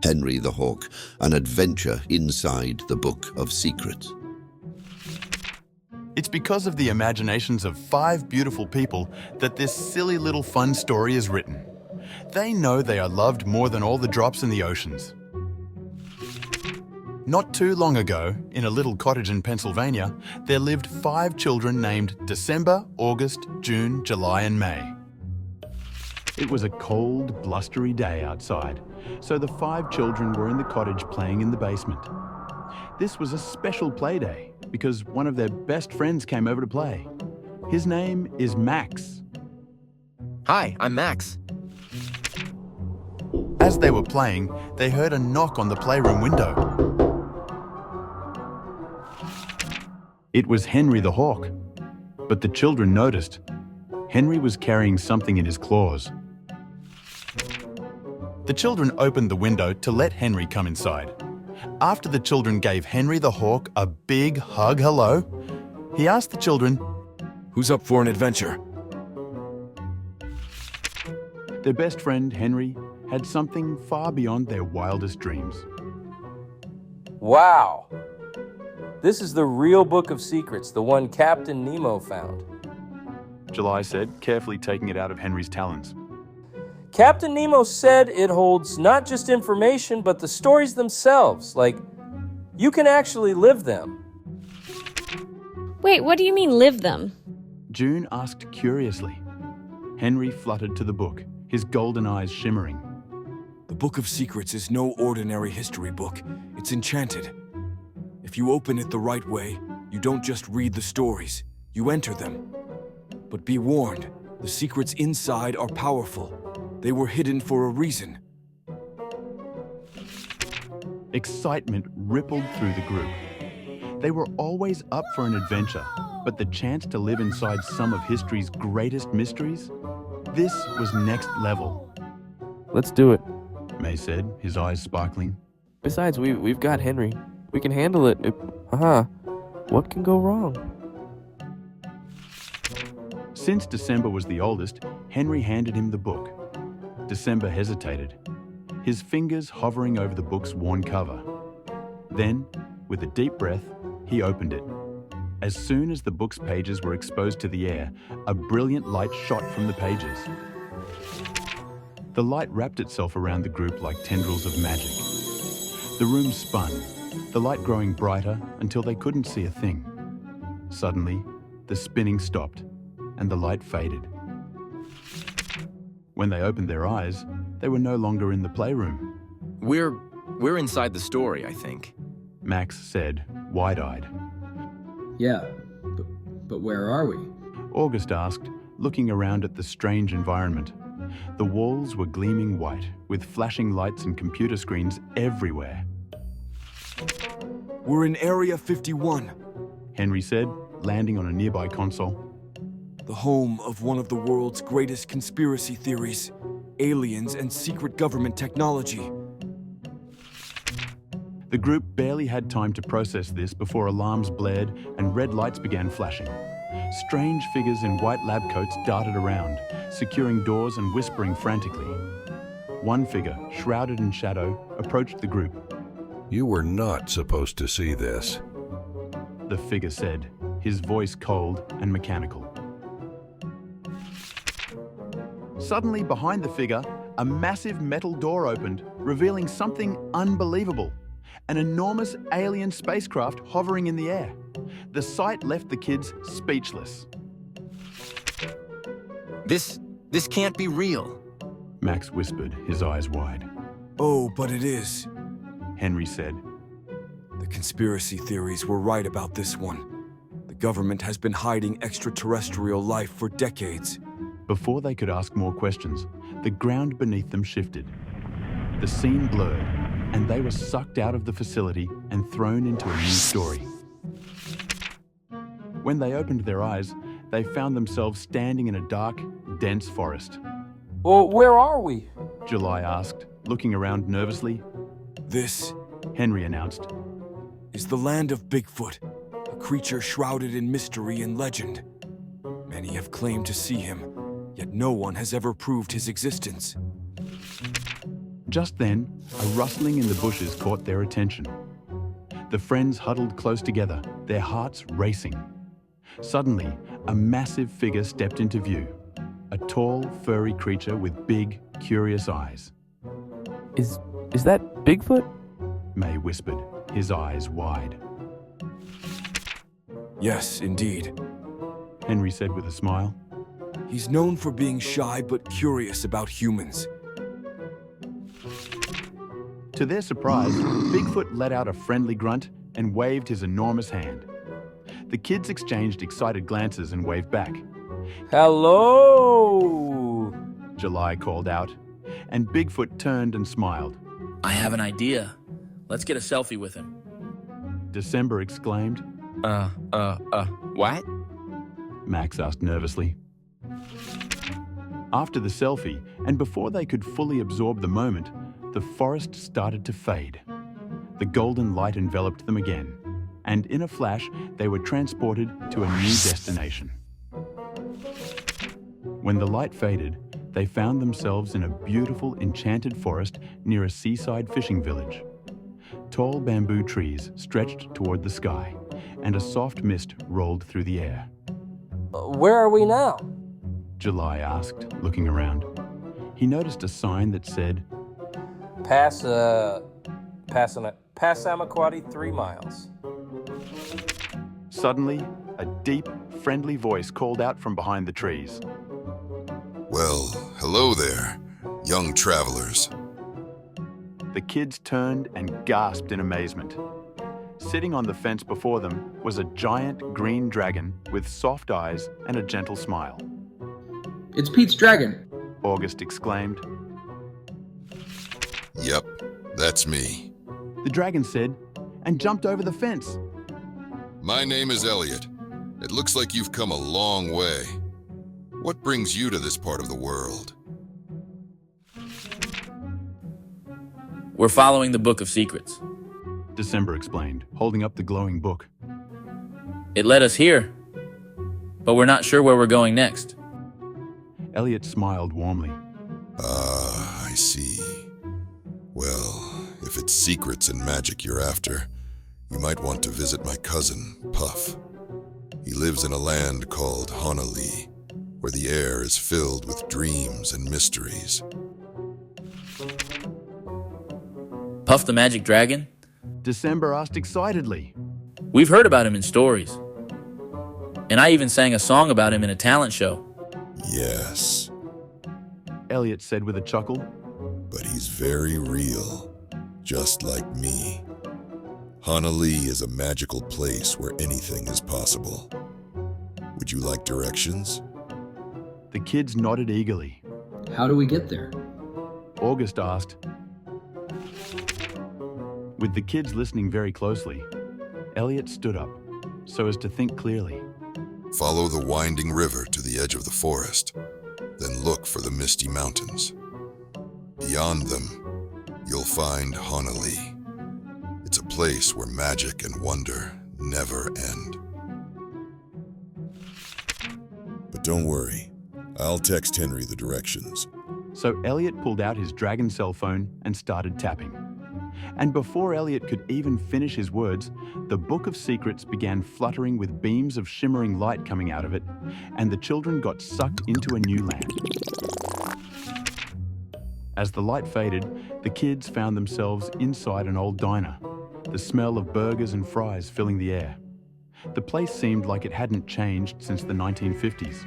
Henry the Hawk, an adventure inside the Book of Secrets. It's because of the imaginations of 5 beautiful people that this silly little fun story is written. They know they are loved more than all the drops in the oceans. Not too long ago, in a little cottage in Pennsylvania, there lived 5 children named December, August, June, July and May. It was a cold, blustery day outside, so the 5 children were in the cottage playing in the basement. This was a special play day because one of their best friends came over to play. His name is Max. Hi, I'm Max. As they were playing, they heard a knock on the playroom window. It was Henry the Hawk, but the children noticed. Henry was carrying something in his claws. The children opened the window to let Henry come inside. After the children gave Henry the Hawk a big hug hello, he asked the children, "Who's up for an adventure?" Their best friend, Henry, had something far beyond their wildest dreams. Wow! This is the real Book of Secrets, the one Captain Nemo found. July said, carefully taking it out of Henry's talons. Captain Nemo said it holds not just information, but the stories themselves. Like, you can actually live them. Wait, what do you mean live them? June asked curiously. Henry fluttered to the book, his golden eyes shimmering. The Book of Secrets is no ordinary history book. It's enchanted. If you open it the right way, you don't just read the stories, you enter them. But be warned, the secrets inside are powerful. They were hidden for a reason. Excitement rippled through the group. They were always up for an adventure, but the chance to live inside some of history's greatest mysteries? This was next level. Let's do it. May said, his eyes sparkling. Besides, we've got Henry. We can handle it. What can go wrong? Since December was the oldest, Henry handed him the book. December hesitated, his fingers hovering over the book's worn cover. Then, with a deep breath, he opened it. As soon as the book's pages were exposed to the air, a brilliant light shot from the pages. The light wrapped itself around the group like tendrils of magic. The room spun, the light growing brighter until they couldn't see a thing. Suddenly, the spinning stopped and the light faded. When they opened their eyes, they were no longer in the playroom. We're inside the story, I think. Max said, wide-eyed. Yeah, but where are we? August asked, looking around at the strange environment. The walls were gleaming white, with flashing lights and computer screens everywhere. We're in Area 51, Henry said, landing on a nearby console. the home of one of the world's greatest conspiracy theories, aliens and secret government technology. The group barely had time to process this before alarms blared and red lights began flashing. Strange figures in white lab coats darted around, securing doors and whispering frantically. One figure, shrouded in shadow, approached the group. "You were not supposed to see this," the figure said, his voice cold and mechanical. Suddenly, behind the figure, a massive metal door opened, revealing something unbelievable. An enormous alien spacecraft hovering in the air. The sight left the kids speechless. This can't be real. Max whispered, his eyes wide. "Oh, but it is." Henry said. The conspiracy theories were right about this one. The government has been hiding extraterrestrial life for decades. Before they could ask more questions, the ground beneath them shifted. The scene blurred, and they were sucked out of the facility and thrown into a new story. When they opened their eyes, they found themselves standing in a dark, dense forest. Well, where are we? July asked, looking around nervously. This Henry announced. is the land of Bigfoot, a creature shrouded in mystery and legend. Many have claimed to see him, yet no one has ever proved his existence. Just then, a rustling in the bushes caught their attention. The friends huddled close together, their hearts racing. Suddenly, a massive figure stepped into view. A tall, furry creature with big, curious eyes. Is that Bigfoot? May whispered, his eyes wide. Yes, indeed. Henry said with a smile. He's known for being shy but curious about humans. To their surprise, Bigfoot let out a friendly grunt and waved his enormous hand. The kids exchanged excited glances and waved back. Hello! July called out, and Bigfoot turned and smiled. I have an idea. Let's get a selfie with him. December exclaimed. What? Max asked nervously. After the selfie, and before they could fully absorb the moment, the forest started to fade. The golden light enveloped them again, and in a flash, they were transported to a new destination. When the light faded, they found themselves in a beautiful, enchanted forest near a seaside fishing village. Tall bamboo trees stretched toward the sky, and a soft mist rolled through the air. Where are we now? July asked, looking around. He noticed a sign that said, Passamaquoddy 3 miles. Suddenly, a deep, friendly voice called out from behind the trees. Well, hello there, young travelers. The kids turned and gasped in amazement. Sitting on the fence before them was a giant green dragon with soft eyes and a gentle smile. It's Pete's dragon. August exclaimed. Yep, that's me. The dragon said, and jumped over the fence. My name is Elliot. It looks like you've come a long way. What brings you to this part of the world? We're following the Book of Secrets. December explained, holding up the glowing book. It led us here, but we're not sure where we're going next. Elliot smiled warmly. Ah, I see. Well, if it's secrets and magic you're after, you might want to visit my cousin, Puff. He lives in a land called Honolulu, where the air is filled with dreams and mysteries. Puff the Magic Dragon? December asked excitedly. We've heard about him in stories. And I even sang a song about him in a talent show. Yes, Elliot said with a chuckle. but he's very real, just like me. Honolulu is a magical place where anything is possible. Would you like directions? The kids nodded eagerly. How do we get there? August asked. With the kids listening very closely, Elliot stood up so as to think clearly. Follow the winding river to the edge of the forest, then look for the misty mountains. Beyond them, you'll find Honolulu. It's a place where magic and wonder never end. But don't worry, I'll text Henry the directions. So Elliot pulled out his dragon cell phone and started tapping. And before Elliot could even finish his words, the Book of Secrets began fluttering with beams of shimmering light coming out of it, and the children got sucked into a new land. As the light faded, the kids found themselves inside an old diner, the smell of burgers and fries filling the air. The place seemed like it hadn't changed since the 1950s.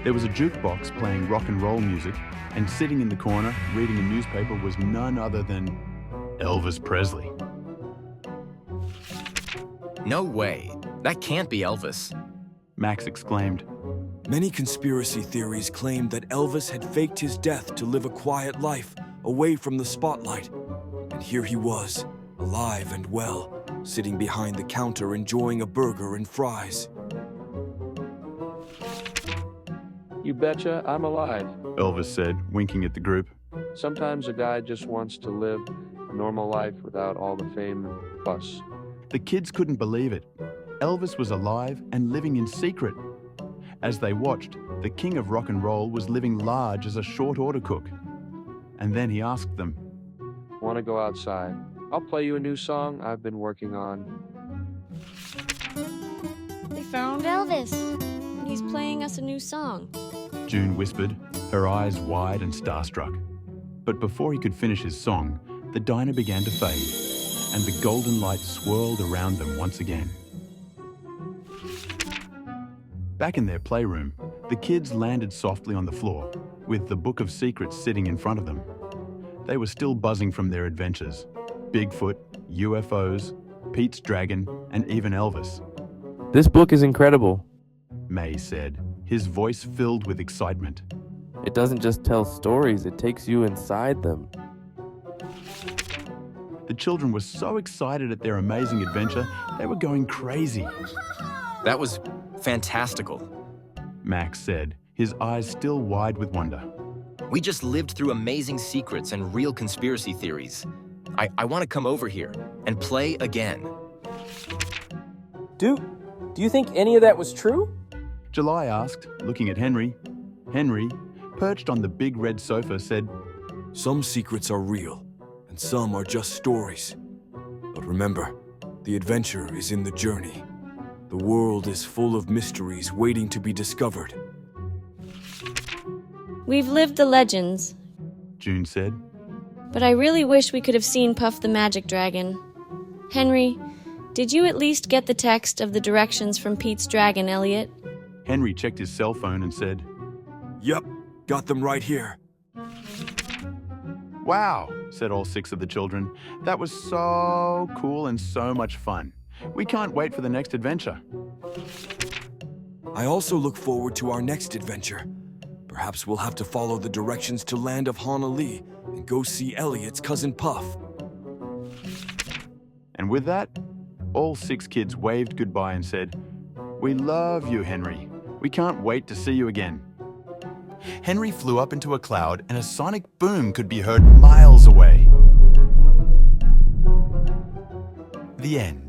There was a jukebox playing rock and roll music, and sitting in the corner reading a newspaper was none other than Elvis Presley. No way. That can't be Elvis. Max exclaimed. Many conspiracy theories claim that Elvis had faked his death to live a quiet life away from the spotlight. And here he was, alive and well, sitting behind the counter enjoying a burger and fries. You betcha I'm alive. Elvis said, winking at the group. Sometimes a guy just wants to live a normal life without all the fame and fuss. The kids couldn't believe it. Elvis was alive and living in secret. As they watched, the king of rock and roll was living large as a short order cook. And then he asked them, Want to go outside? I'll play you a new song I've been working on. We found Elvis. He's playing us a new song. June whispered, her eyes wide and starstruck. But before he could finish his song, the diner began to fade, and the golden light swirled around them once again. Back in their playroom, the kids landed softly on the floor, with the Book of Secrets sitting in front of them. They were still buzzing from their adventures. Bigfoot, UFOs, Pete's dragon, and even Elvis. This book is incredible. May said, his voice filled with excitement. It doesn't just tell stories, it takes you inside them. The children were so excited at their amazing adventure, they were going crazy. That was fantastical. Max said, his eyes still wide with wonder. We just lived through amazing secrets and real conspiracy theories. I want to come over here and play again. Do you think any of that was true? July asked, looking at Henry. Henry, perched on the big red sofa, said, Some secrets are real, and some are just stories. But remember, the adventure is in the journey. The world is full of mysteries waiting to be discovered. We've lived the legends, June said. but I really wish we could have seen Puff the Magic Dragon. Henry, did you at least get the text of the directions from Pete's dragon, Elliot? Henry checked his cell phone and said, Yep, got them right here. Wow, said all 6 of the children. That was so cool and so much fun. We can't wait for the next adventure. I also look forward to our next adventure. Perhaps we'll have to follow the directions to Land of Honolulu and go see Elliot's cousin Puff. And with that, all 6 kids waved goodbye and said, We love you, Henry. We can't wait to see you again. Henry flew up into a cloud and a sonic boom could be heard miles away. The end.